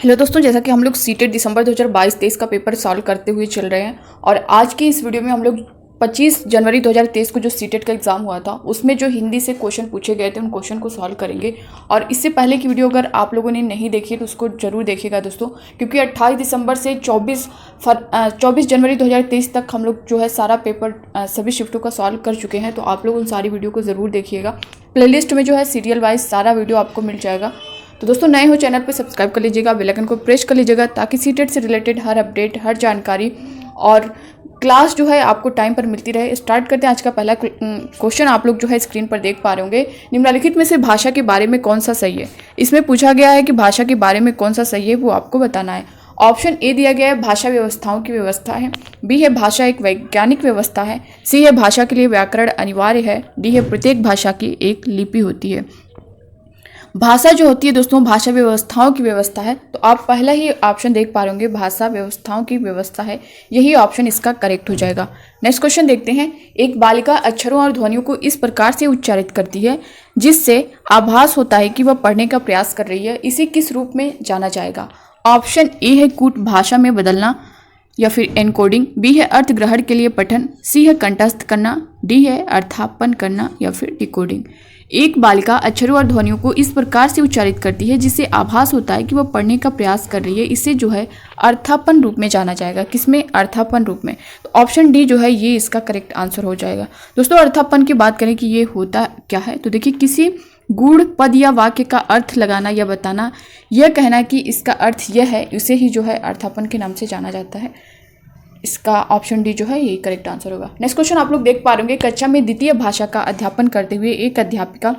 Hello दोस्तों, जैसा कि हम लोग सीटेट दिसंबर 2022-23 का पेपर सॉल्व करते हुए चल रहे हैं और आज की इस वीडियो में हम लोग 25 जनवरी 2023 को जो सीटेट का एग्ज़ाम हुआ था उसमें जो हिंदी से क्वेश्चन पूछे गए थे उन क्वेश्चन को सॉल्व करेंगे। और इससे पहले की वीडियो अगर आप लोगों ने नहीं देखी तो उसको जरूर देखिएगा दोस्तों, क्योंकि 28 दिसंबर से 24 जनवरी 2023 तक हम लोग जो है सारा पेपर सभी शिफ्टों का सॉल्व कर चुके हैं। तो आप लोग उन सारी वीडियो को ज़रूर देखिएगा। प्लेलिस्ट में जो है सीरियल वाइज सारा वीडियो आपको मिल जाएगा। तो दोस्तों, नए हो चैनल पर सब्सक्राइब कर लीजिएगा, बेल आइकन को प्रेस कर लीजिएगा ताकि सीटेट से रिलेटेड हर अपडेट, हर जानकारी और क्लास जो है आपको टाइम पर मिलती रहे। स्टार्ट करते हैं। आज का पहला क्वेश्चन आप लोग जो है स्क्रीन पर देख पा रहे होंगे। निम्नलिखित में से भाषा के बारे में कौन सा सही है? इसमें पूछा गया है कि भाषा के बारे में कौन सा सही है, वो आपको बताना है। ऑप्शन ए दिया गया है भाषा व्यवस्थाओं की व्यवस्था है, बी है भाषा एक वैज्ञानिक व्यवस्था है, सी है भाषा के लिए व्याकरण अनिवार्य है, डी है प्रत्येक भाषा की एक लिपि होती है। भाषा जो होती है दोस्तों भाषा व्यवस्थाओं की व्यवस्था है, तो आप पहला ही ऑप्शन देख पा रहे होंगे भाषा व्यवस्थाओं की व्यवस्था है, यही ऑप्शन इसका करेक्ट हो जाएगा। नेक्स्ट क्वेश्चन देखते हैं। एक बालिका अक्षरों और ध्वनियों को इस प्रकार से उच्चारित करती है जिससे आभास होता है कि वह पढ़ने का प्रयास कर रही है, इसे किस रूप में जाना जाएगा? ऑप्शन ए है कूट भाषा में बदलना या फिर एनकोडिंग, बी है अर्थ ग्रहण के लिए पठन, सी है कंठस्थ करना, डी है अर्थापन करना या फिर डिकोडिंग। एक बालिका अक्षरों और ध्वनियों को इस प्रकार से उच्चारित करती है जिससे आभास होता है कि वह पढ़ने का प्रयास कर रही है, इसे जो है अर्थापन रूप में जाना जाएगा। किसमें? अर्थापन रूप में। तो ऑप्शन डी जो है ये इसका करेक्ट आंसर हो जाएगा। दोस्तों, अर्थापन की बात करें कि ये होता क्या है, तो देखिए किसी गूढ़ पद या वाक्य का अर्थ लगाना या बताना, यह कहना कि इसका अर्थ यह है, उसे ही जो है अर्थापन के नाम से जाना जाता है। इसका ऑप्शन डी जो है यही करेक्ट आंसर होगा। नेक्स्ट क्वेश्चन आप लोग देख पा रहे होंगे। कक्षा में द्वितीय भाषा का अध्यापन करते हुए एक अध्यापिका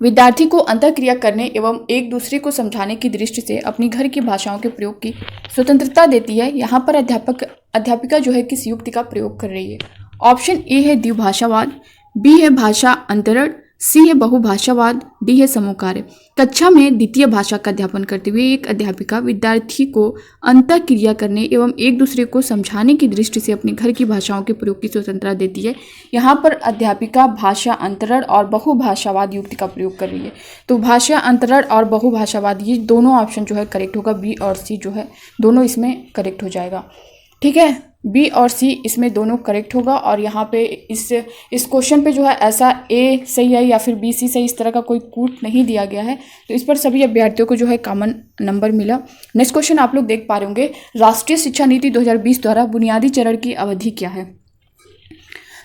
विद्यार्थी को अंतःक्रिया करने एवं एक दूसरे को समझाने की दृष्टि से अपनी घर की भाषाओं के प्रयोग की स्वतंत्रता देती है। यहाँ पर अध्यापिका जो है किस युक्ति का प्रयोग कर रही है? ऑप्शन ए है द्विभाषावाद, बी है भाषा अंतरण, सी है बहुभाषावाद, डी है समूह कार्य। कक्षा में द्वितीय भाषा का अध्यापन करते हुए एक अध्यापिका विद्यार्थी को अंतःक्रिया करने एवं एक दूसरे को समझाने की दृष्टि से अपने घर की भाषाओं के प्रयोग की स्वतंत्रता देती है। यहाँ पर अध्यापिका भाषा अंतरण और बहुभाषावाद युक्ति का प्रयोग कर रही है। तो भाषा अंतरण और बहुभाषावाद ये दोनों ऑप्शन जो है करेक्ट होगा। बी और सी जो है दोनों इसमें करेक्ट हो जाएगा। ठीक है, बी और सी इसमें दोनों करेक्ट होगा। और यहाँ पे इस क्वेश्चन पे जो है ऐसा ए सही है या फिर बी सी सही, इस तरह का कोई कूट नहीं दिया गया है, तो इस पर सभी अभ्यर्थियों को जो है कॉमन नंबर मिला। नेक्स्ट क्वेश्चन आप लोग देख पा रहे होंगे। राष्ट्रीय शिक्षा नीति 2020 द्वारा बुनियादी चरण की अवधि क्या है?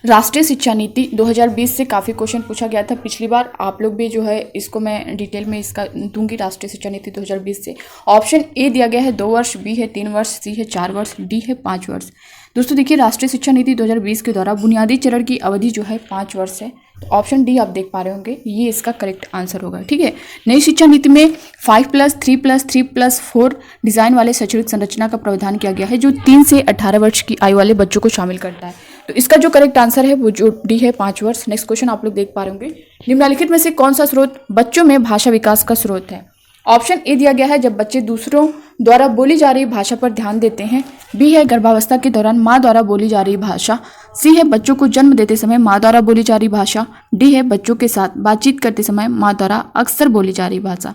राष्ट्रीय शिक्षा नीति 2020 से काफ़ी क्वेश्चन पूछा गया था पिछली बार। आप लोग भी जो है इसको मैं डिटेल में इसका दूंगी। राष्ट्रीय शिक्षा नीति 2020 से ऑप्शन ए दिया गया है 2 वर्ष, बी है 3 वर्ष, सी है 4 वर्ष, डी है 5 वर्ष। दोस्तों देखिए, राष्ट्रीय शिक्षा नीति 2020 के द्वारा बुनियादी चरण की अवधि जो है 5 वर्ष है। तो ऑप्शन डी आप देख पा रहे होंगे, ये इसका करेक्ट आंसर होगा। ठीक है, नई शिक्षा नीति में 5+3+3+4 डिज़ाइन वाले शैक्षणिक संरचना का प्रावधान किया गया है जो 3 से 18 वर्ष की आयु वाले बच्चों को शामिल करता है। तो इसका जो करेक्ट आंसर है वो जो डी है 5 वर्ष। नेक्स्ट क्वेश्चन आप लोग देख पा रहे होंगे। निम्नलिखित में से कौन सा स्रोत बच्चों में भाषा विकास का स्रोत है? ऑप्शन ए दिया गया है जब बच्चे दूसरों द्वारा बोली जा रही भाषा पर ध्यान देते हैं, बी है गर्भावस्था के दौरान माँ द्वारा बोली जा रही भाषा, सी है बच्चों को जन्म देते समय माँ द्वारा बोली जा रही भाषा, डी है बच्चों के साथ बातचीत करते समय माँ द्वारा अक्सर बोली जा रही भाषा।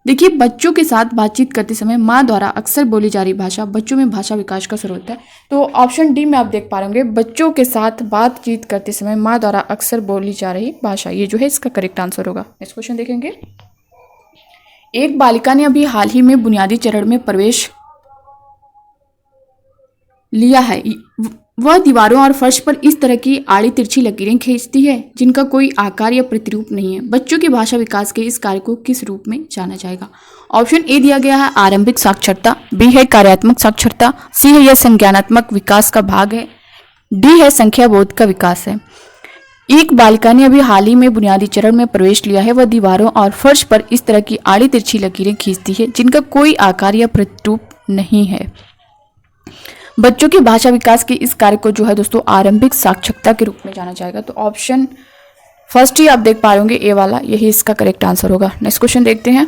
देखिए, बच्चों के साथ बातचीत करते समय माँ द्वारा अक्सर बोली जा रही भाषा बच्चों में भाषा विकास का स्रोत है। तो ऑप्शन डी में आप देख पा रहे होंगे, बच्चों के साथ बातचीत करते समय माँ द्वारा अक्सर बोली जा रही भाषा, ये जो है इसका करेक्ट आंसर होगा। नेक्स्ट क्वेश्चन देखेंगे। एक बालिका ने अभी हाल ही में बुनियादी चरण में प्रवेश लिया है। वह दीवारों और फर्श पर इस तरह की आड़ी तिरछी लकीरें खींचती है जिनका कोई आकार या प्रतिरूप नहीं है। बच्चों के भाषा विकास के इस कार्य को किस रूप में जाना जाएगा? ऑप्शन ए दिया गया है आरंभिक साक्षरता, बी है कार्यात्मक साक्षरता, सी है यह संज्ञानात्मक विकास का भाग है, डी है संख्या बोध का विकास है। एक बालिका ने अभी हाल ही में बुनियादी चरण में प्रवेश लिया है। वह दीवारों और फर्श पर इस तरह की आड़ी तिरछी लकीरें खींचती है जिनका कोई आकार या प्रतिरूप नहीं है। बच्चों की भाषा विकास के इस कार्य को जो है दोस्तों आरंभिक साक्षरता के रूप में जाना जाएगा। तो ऑप्शन फर्स्ट ही आप देख पा रहे होंगे, ए वाला, यही इसका करेक्ट आंसर होगा। नेक्स्ट क्वेश्चन देखते हैं।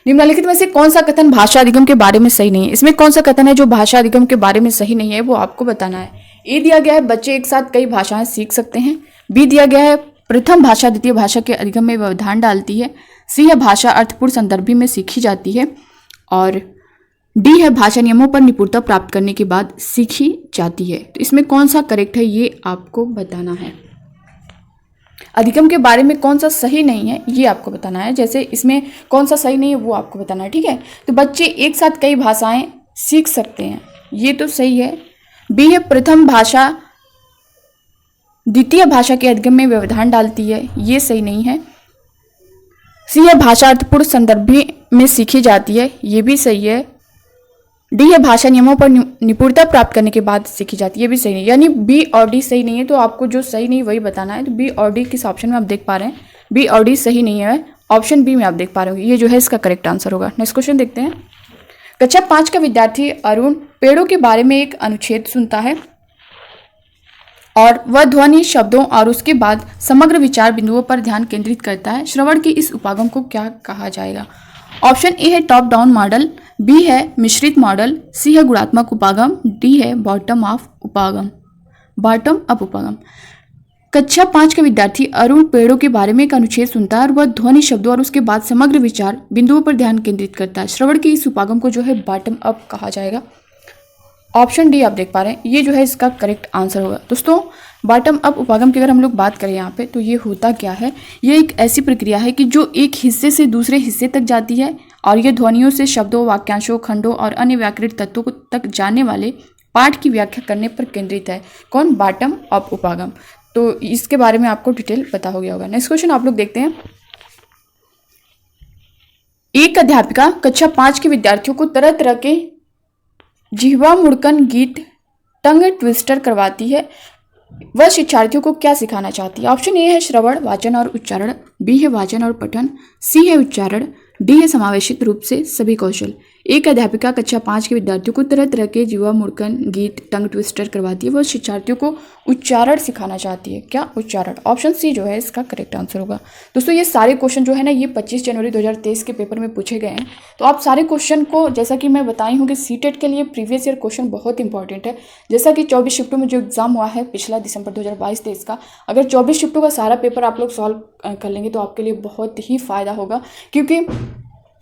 निम्नलिखित में से कौन सा कथन भाषा अधिगम के बारे में सही नहीं है? इसमें कौन सा कथन है जो भाषा अधिगम के बारे में सही नहीं है, वो आपको बताना है। ए दिया गया है बच्चे एक साथ कई भाषाएं सीख सकते हैं, बी दिया गया है प्रथम भाषा द्वितीय भाषा के अधिगम में व्यवधान डालती है, सी है भाषा अर्थपूर्ण संदर्भ में सीखी जाती है, और डी है भाषा नियमों पर निपुणता प्राप्त करने के बाद सीखी जाती है। तो इसमें कौन सा करेक्ट है ये आपको बताना है। अधिगम के बारे में कौन सा सही नहीं है ये आपको बताना है। जैसे इसमें कौन सा सही नहीं है वो आपको बताना है, ठीक है। तो बच्चे एक साथ कई भाषाएं सीख सकते हैं, ये तो सही है। बी है प्रथम भाषा द्वितीय भाषा के अधिगम में व्यवधान डालती है, ये सही नहीं है। सी है भाषा अर्थपूर्ण संदर्भ में सीखी जाती है, ये भी सही है। डी है भाषा नियमों पर निपुणता प्राप्त करने के बाद सीखी जाती है, ये भी सही नहीं। यानी बी और डी सही नहीं है, तो आपको जो सही नहीं वही बताना है। तो बी और डी किस ऑप्शन में आप देख पा रहे हैं, बी और डी सही नहीं है, ऑप्शन बी में आप देख पा रहे हो, ये जो है इसका करेक्ट आंसर होगा। नेक्स्ट क्वेश्चन देखते हैं। कक्षा 5 का विद्यार्थी अरुण पेड़ों के बारे में एक अनुच्छेद सुनता है और वह ध्वनि शब्दों और उसके बाद समग्र विचार बिंदुओं पर ध्यान केंद्रित करता है। श्रवण के इस उपागम को क्या कहा जाएगा। ऑप्शन ए है टॉप डाउन मॉडल, बी है मिश्रित मॉडल, सी है गुणात्मक उपागम, डी है बॉटम अप उपागम। कक्षा 5 का विद्यार्थी अरुण पेड़ों के बारे में एक अनुच्छेद सुनता है और वह ध्वनि शब्दों और उसके बाद समग्र विचार बिंदुओं पर ध्यान केंद्रित करता है। श्रवण के इस उपागम को जो है बॉटम अप कहा जाएगा। ऑप्शन डी आप देख पा रहे हैं, ये जो है इसका करेक्ट आंसर होगा। दोस्तों बॉटम अप उपागम की अगर हम लोग बात करें यहाँ पे, तो ये होता क्या है, ये एक ऐसी प्रक्रिया है कि जो एक हिस्से से दूसरे हिस्से तक जाती है और ये ध्वनियों से शब्दों, वाक्यांशों, खंडों और अन्य व्याकरणिक तत्वों तक जाने वाले पाठ की व्याख्या करने पर केंद्रित है। कौन, बॉटम अप उपागम। तो इसके बारे में आपको डिटेल पता हो गया होगा। नेक्स्ट क्वेश्चन आप लोग देखते हैं। एक अध्यापिका कक्षा 5 के विद्यार्थियों को तरह तरह के जिह्वा मुड़कन गीत टंग ट्विस्टर करवाती है। वह शिक्षार्थियों को क्या सिखाना चाहती है। ऑप्शन ए है श्रवण, वाचन और उच्चारण, बी है वाचन और पठन, सी है उच्चारण, डी है समावेशित रूप से सभी कौशल। एक अध्यापिका कक्षा 5 के विद्यार्थियों को तरह तरह के जिह्वा मुड़कन गीत टंग ट्विस्टर करवाती है। वह शिक्षार्थियों को उच्चारण सिखाना चाहती है। क्या, उच्चारण। ऑप्शन सी जो है इसका करेक्ट आंसर होगा। दोस्तों ये सारे क्वेश्चन जो है ना, ये 25 जनवरी 2023 के पेपर में पूछे गए हैं। तो आप सारे क्वेश्चन को, जैसा कि मैं बताई हूँ कि सीटेट के लिए प्रीवियस ईयर क्वेश्चन बहुत इंपॉर्टेंट है। जैसा कि 24 शिफ्टों में जो एग्जाम हुआ है पिछला दिसंबर 2022-23 का, अगर 24 शिफ्टों का सारा पेपर आप लोग सॉल्व कर लेंगे तो आपके लिए बहुत ही फायदा होगा। क्योंकि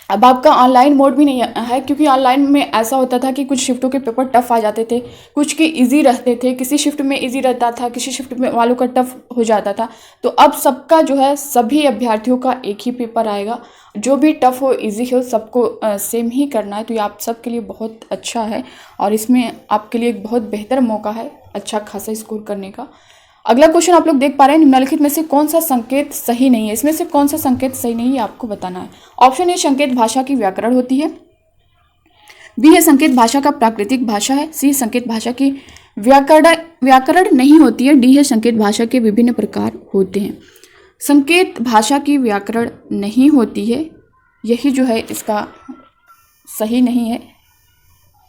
अब आपका ऑनलाइन मोड भी नहीं है, क्योंकि ऑनलाइन में ऐसा होता था कि कुछ शिफ्टों के पेपर टफ आ जाते थे, कुछ के इजी रहते थे, किसी शिफ्ट में इजी रहता था, किसी शिफ्ट में वालों का टफ हो जाता था। तो अब सबका जो है सभी अभ्यर्थियों का एक ही पेपर आएगा, जो भी टफ हो इजी हो सबको सेम ही करना है। तो ये आप सबके लिए बहुत अच्छा है और इसमें आपके लिए एक बहुत बेहतर मौका है अच्छा खासा स्कोर करने का। अगला क्वेश्चन आप लोग देख पा रहे हैं, निम्नलिखित में से कौन सा संकेत सही नहीं है। इसमें से कौन सा संकेत सही नहीं है आपको बताना है। ऑप्शन ए संकेत भाषा की व्याकरण होती है, बी है संकेत भाषा का प्राकृतिक भाषा है, सी संकेत भाषा की व्याकरण नहीं होती है, डी है संकेत भाषा के विभिन्न प्रकार होते हैं। संकेत भाषा की व्याकरण नहीं होती है, यही जो है इसका सही नहीं है।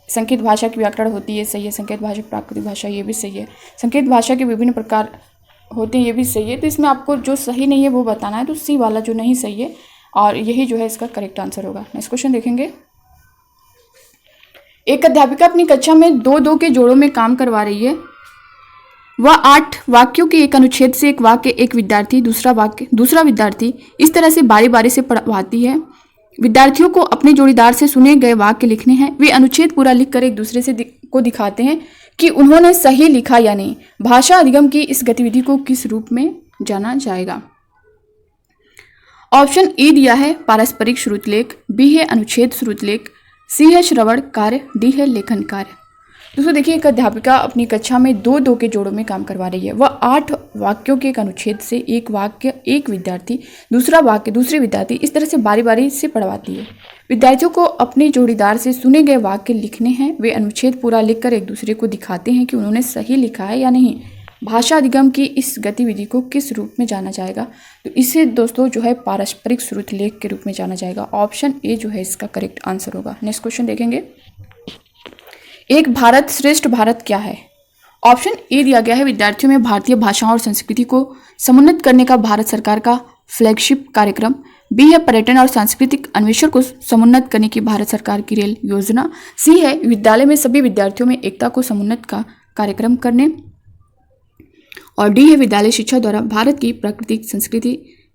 संकेत भाषा की व्याकरण होती है, सही है। संकेत भाषा प्राकृतिक भाषा, ये भी सही है। संकेत भाषा के विभिन्न प्रकार होते हैं, ये भी सही है। तो इसमें आपको जो सही नहीं है वो बताना है, तो सी वाला जो नहीं सही है और यही जो है इसका करेक्ट आंसर होगा। नेक्स्ट क्वेश्चन देखेंगे। एक अध्यापिका अपनी कक्षा में 2-2 के जोड़ों में काम करवा रही है। वह 8 वाक्यों के एक अनुच्छेद से एक वाक्य एक विद्यार्थी दूसरा विद्यार्थी इस तरह से बारी बारी से पढ़वाती है। विद्यार्थियों को अपने जोड़ीदार से सुने गए वाक्य लिखने हैं। वे अनुच्छेद पूरा लिखकर एक दूसरे से को दिखाते हैं कि उन्होंने सही लिखा या नहीं। भाषा अधिगम की इस गतिविधि को किस रूप में जाना जाएगा। ऑप्शन ए दिया है पारस्परिक श्रुतलेख, बी है अनुच्छेद श्रुतलेख, सी है श्रवण कार्य, डी है लेखन कार्य। दोस्तों देखिए, एक अध्यापिका अपनी कक्षा में 2-2 के जोड़ों में काम करवा रही है। वह 8 वाक्यों के एक अनुच्छेद से एक वाक्य एक विद्यार्थी दूसरा वाक्य दूसरे विद्यार्थी इस तरह से बारी बारी से पढ़वाती है। विद्यार्थियों को अपने जोड़ीदार से सुने गए वाक्य लिखने हैं। वे अनुच्छेद पूरा लिखकर एक दूसरे को दिखाते हैं कि उन्होंने सही लिखा है या नहीं। भाषा अधिगम की इस गतिविधि को किस रूप में जाना जाएगा। तो इसे दोस्तों जो है पारस्परिक श्रुतलेख के रूप में जाना जाएगा। ऑप्शन ए जो है इसका करेक्ट आंसर होगा। नेक्स्ट क्वेश्चन देखेंगे। एक भारत श्रेष्ठ भारत क्या है। ऑप्शन ए दिया गया है विद्यार्थियों में भारतीय भाषाओं और संस्कृति को समुन्नत करने का भारत सरकार का फ्लैगशिप कार्यक्रम, बी है पर्यटन और सांस्कृतिक अन्वेषण को समुन्नत करने की भारत सरकार की रेल योजना, सी है विद्यालय में सभी विद्यार्थियों में एकता को समुन्नत का कार्यक्रम करने, और डी है विद्यालय शिक्षा द्वारा भारत की प्राकृतिक संस्कृति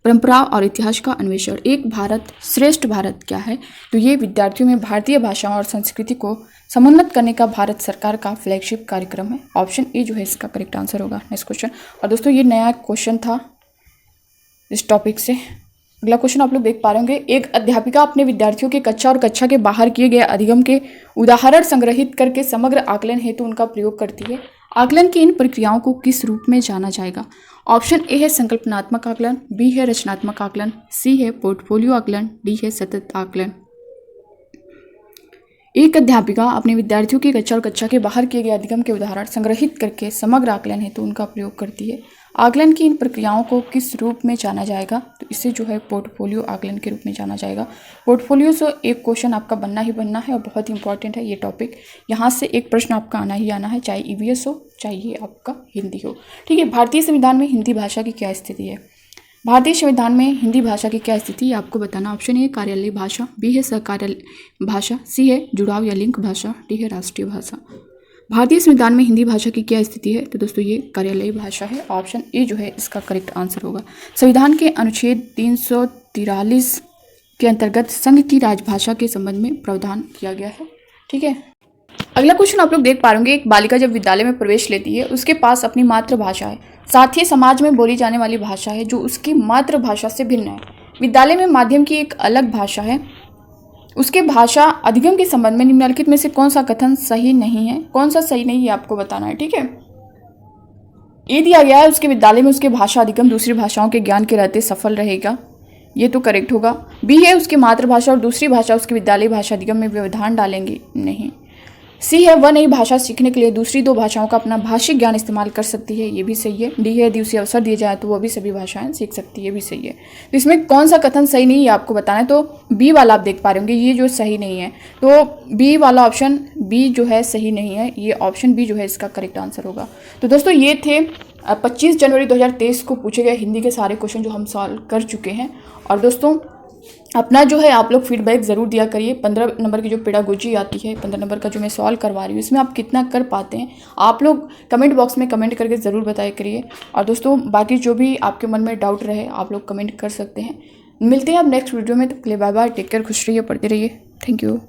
परंपरा और इतिहास का अन्वेषण। एक भारत श्रेष्ठ भारत क्या है? तो ये विद्यार्थियों में भारतीय भाषाओं और संस्कृति को समुन्नत करने का भारत सरकार का फ्लैगशिप कार्यक्रम है। ऑप्शन ए जो है इसका करेक्ट आंसर होगा। नेक्स्ट क्वेश्चन, और दोस्तों ये नया क्वेश्चन था इस टॉपिक से। अगला क्वेश्चन आप लोग देख पा रहे होंगे, एक अध्यापिका अपने विद्यार्थियों के कक्षा और कक्षा के बाहर किए गए अधिगम के उदाहरण संग्रहित करके समग्र आकलन हेतु उनका प्रयोग करती है। आकलन की इन प्रक्रियाओं को किस रूप में जाना जाएगा? ऑप्शन ए है संकल्पनात्मक आकलन, बी है रचनात्मक आकलन, सी है पोर्टफोलियो आकलन, डी है सतत आकलन। एक अध्यापिका अपने विद्यार्थियों की कक्षा और कक्षा के बाहर किए गए अधिगम के उदाहरण संग्रहित करके समग्र आकलन हेतु उनका प्रयोग करती है। आकलन की इन प्रक्रियाओं को किस रूप में जाना जाएगा? तो इसे जो है पोर्टफोलियो आकलन के रूप में जाना जाएगा। पोर्टफोलियो से एक क्वेश्चन आपका बनना ही बनना है और बहुत इंपॉर्टेंट है ये टॉपिक। यहाँ से एक प्रश्न आपका आना ही आना है, चाहे ईवीएस हो चाहे ये आपका हिंदी हो। ठीक है, भारतीय संविधान में हिंदी भाषा की क्या स्थिति है? भारतीय संविधान में हिंदी भाषा की क्या स्थिति है आपको बताना। ऑप्शन ए कार्यालय भाषा, बी है सहकार्यालय भाषा, सी है जुड़ाव या लिंक भाषा, डी है राष्ट्रीय भाषा। भारतीय संविधान में हिंदी भाषा की क्या स्थिति है? तो दोस्तों ये कार्यालयीय भाषा है। ऑप्शन ए जो है इसका करेक्ट आंसर होगा। संविधान के अनुच्छेद 343 के अंतर्गत संघ की राजभाषा के संबंध में प्रावधान किया गया है। ठीक है, अगला क्वेश्चन आप लोग देख पा रहे, एक बालिका जब विद्यालय में प्रवेश लेती है उसके पास अपनी मातृभाषा है, साथ ही समाज में बोली जाने वाली भाषा है जो उसकी मातृभाषा से भिन्न है। विद्यालय में माध्यम की एक अलग भाषा है, उसके भाषा अधिगम के संबंध में निम्नलिखित में से कौन सा कथन सही नहीं है? कौन सा सही नहीं है आपको बताना है। ठीक है, ए दिया गया है उसके विद्यालय में उसके भाषा अधिगम दूसरी भाषाओं के ज्ञान के रहते सफल रहेगा, ये तो करेक्ट होगा। बी है उसकी मातृभाषा और दूसरी भाषा उसकी विद्यालय भाषा अधिगम में व्यवधान डालेंगे, नहीं। सी है वह नई भाषा सीखने के लिए दूसरी दो भाषाओं का अपना भाषिक ज्ञान इस्तेमाल कर सकती है, ये भी सही है। डी है यदि उसे अवसर दिया जाए तो वह भी सभी भाषाएं सीख सकती है, ये भी सही है। तो इसमें कौन सा कथन सही नहीं है आपको बताना है। तो बी वाला आप देख पा रहे होंगे, ये जो सही नहीं है, तो बी वाला ऑप्शन बी जो है सही नहीं है, ये ऑप्शन बी जो है इसका करेक्ट आंसर होगा। तो दोस्तों ये थे 25 जनवरी 2023 को पूछे गए हिंदी के सारे क्वेश्चन जो हम सॉल्व कर चुके हैं। और दोस्तों अपना जो है आप लोग फीडबैक ज़रूर दिया करिए। 15 नंबर की जो पेडागोजी आती है, 15 नंबर का जो मैं सॉल्व करवा रही हूँ, इसमें आप कितना कर पाते हैं आप लोग कमेंट बॉक्स में कमेंट करके ज़रूर बताया करिए। और दोस्तों बाकी जो भी आपके मन में डाउट रहे आप लोग कमेंट कर सकते हैं। मिलते हैं अब नेक्स्ट वीडियो में, तब के लिए बाय बाय, टेक केयर, खुश रहिए, पढ़ते रहिए। Thank you.